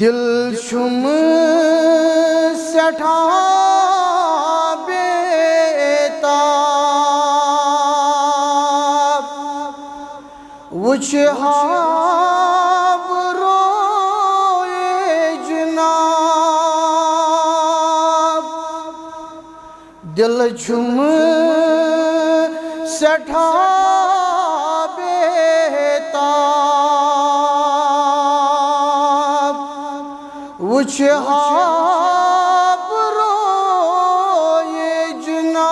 دل چھم سٹھاں بیتاب وچھ ہاب روئے جناب دل چھم سٹھاں وچھ ہاب روئے جناب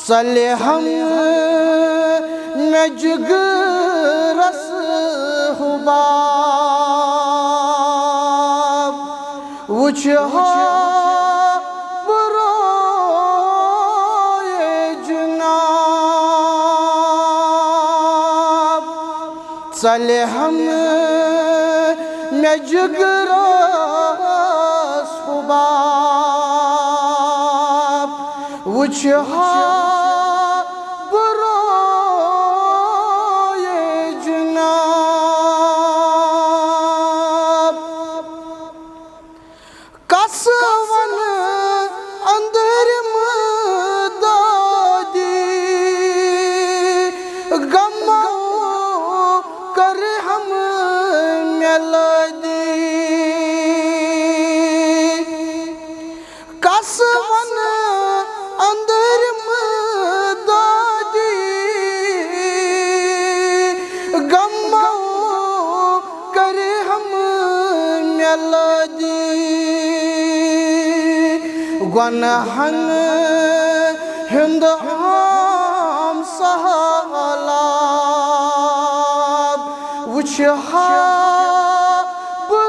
صلیحم نجگرس حباب وچھ ہاب روئے جناب صلیحم نجگرس حباب وچھ ہاب روئے جناب کس ون اندر مدادی غم کر ہم ملدی کس ون اندر مدادی غم کر ہم ملدی گنہن ہند عام سہلاب وچھ ہاب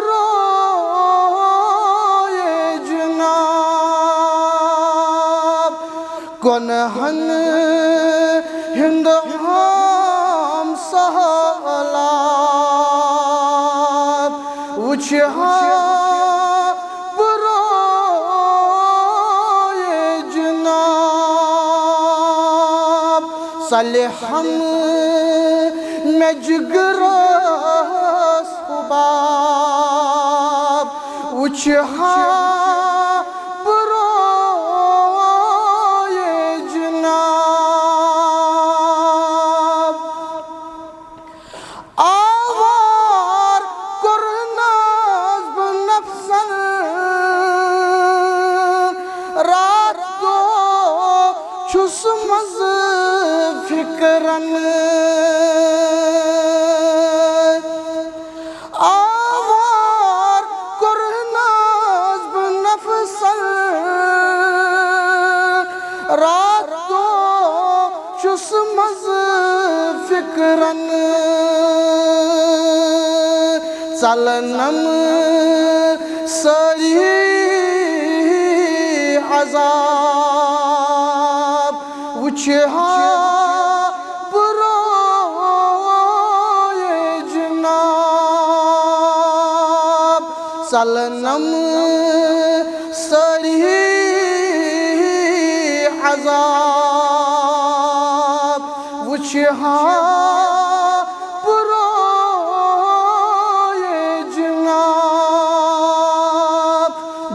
روئے جناب گنہن ہند عام سہلاب وچھ ہاب روئے جناب صلیحم نجگرس حباب وچھ ہاب روئے جناب آوار کرناز بنفسن رات دو چھس مز فکرن آوار کرناز بنفسن رات دو چھس مز فکرن ژلنم سری عذاب وچھ ہاب روئے جناب ژلنم سری عذاب وچھ ہاب روئے جناب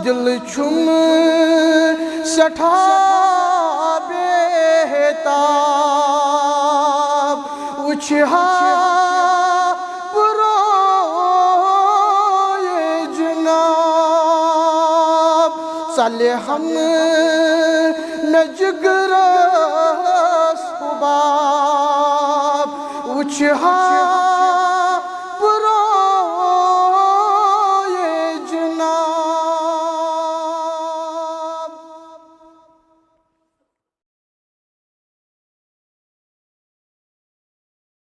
دل چھم سٹھاں بیتاب وچھ ہاب روئے جناب صلیحم نجگرس حباب وچھ ہاب